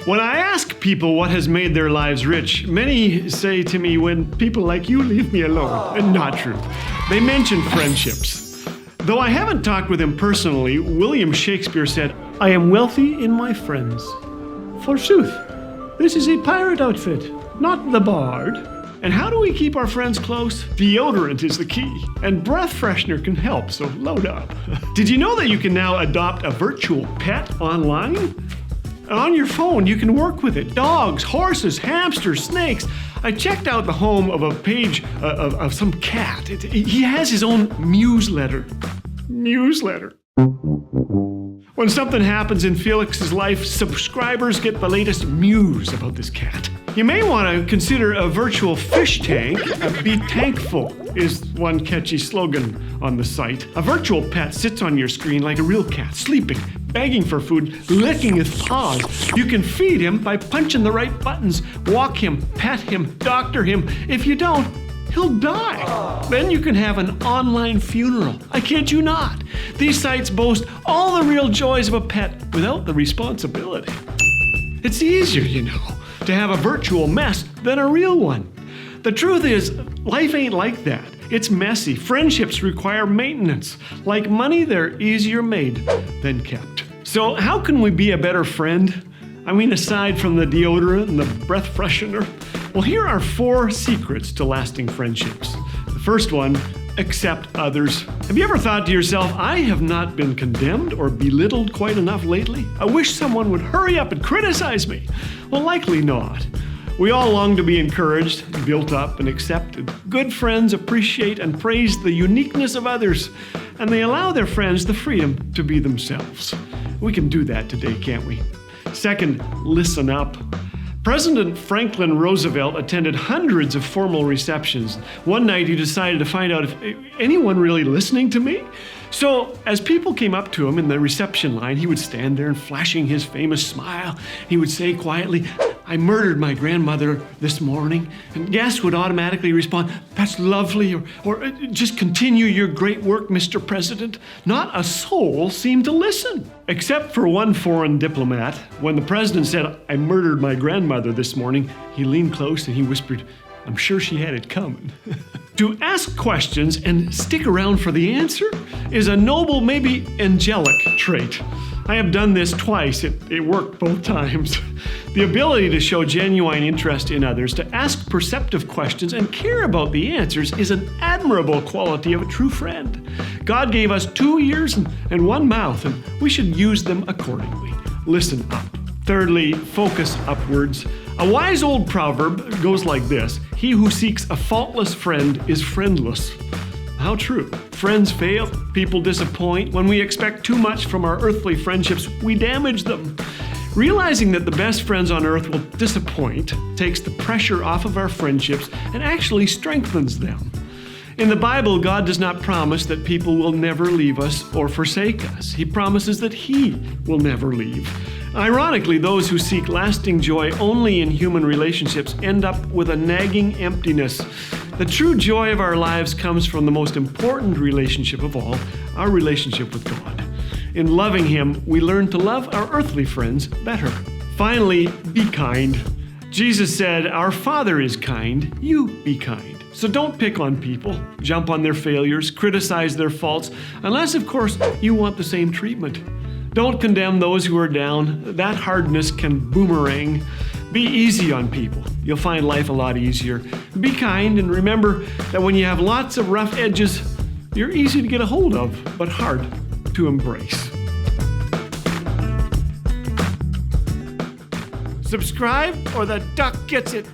When I ask people what has made their lives rich, many say to me, when people like you leave me alone. And not true. They mention friendships. Though I haven't talked with him personally, William Shakespeare said, "I am wealthy in my friends. Forsooth, this is a pirate outfit, not the bard." And how do we keep our friends close? Deodorant is the key. And breath freshener can help, so load up. Did you know that you can now adopt a virtual pet online? On your phone, you can work with it. Dogs, horses, hamsters, snakes. I checked out the home of a page of some cat. He has his own newsletter. When something happens in Felix's life, subscribers get the latest news about this cat. You may want to consider a virtual fish tank. Be thankful is one catchy slogan on the site. A virtual pet sits on your screen like a real cat, sleeping, begging for food, licking his paws. You can feed him by punching the right buttons, walk him, pet him, doctor him. If you don't, he'll die. Then you can have an online funeral. I kid you not. These sites boast all the real joys of a pet without the responsibility. It's easier, to have a virtual mess than a real one. The truth is, life ain't like that. It's messy. Friendships require maintenance. Like money, they're easier made than kept. So how can we be a better friend? Aside from the deodorant and the breath freshener. Well, here are 4 secrets to lasting friendships. The first one, accept others. Have you ever thought to yourself, I have not been condemned or belittled quite enough lately? I wish someone would hurry up and criticize me. Well, likely not. We all long to be encouraged, built up, and accepted. Good friends appreciate and praise the uniqueness of others, and they allow their friends the freedom to be themselves. We can do that today, can't we? Second, listen up. President Franklin Roosevelt attended hundreds of formal receptions. One night he decided to find out if anyone really listening to me. So as people came up to him in the reception line, he would stand there and flashing his famous smile. He would say quietly, "I murdered my grandmother this morning." And guests would automatically respond, "That's lovely," or "Just continue your great work, Mr. President." Not a soul seemed to listen. Except for one foreign diplomat. When the president said, "I murdered my grandmother this morning," he leaned close and he whispered, "I'm sure she had it coming." To ask questions and stick around for the answer is a noble, maybe angelic trait. I have done this twice. It worked both times. The ability to show genuine interest in others, to ask perceptive questions and care about the answers is an admirable quality of a true friend. God gave us 2 ears and 1 mouth, and we should use them accordingly. Listen up. Thirdly, focus upwards. A wise old proverb goes like this: "He who seeks a faultless friend is friendless." How true. Friends fail, people disappoint. When we expect too much from our earthly friendships, we damage them. Realizing that the best friends on earth will disappoint takes the pressure off of our friendships and actually strengthens them. In the Bible, God does not promise that people will never leave us or forsake us. He promises that He will never leave. Ironically, those who seek lasting joy only in human relationships end up with a nagging emptiness. The true joy of our lives comes from the most important relationship of all, our relationship with God. In loving Him, we learn to love our earthly friends better. Finally, be kind. Jesus said, "Our Father is kind, you be kind." So don't pick on people, jump on their failures, criticize their faults, unless, of course, you want the same treatment. Don't condemn those who are down. That hardness can boomerang. Be easy on people. You'll find life a lot easier. Be kind, and remember that when you have lots of rough edges, you're easy to get a hold of, but hard to embrace. Subscribe or the duck gets it.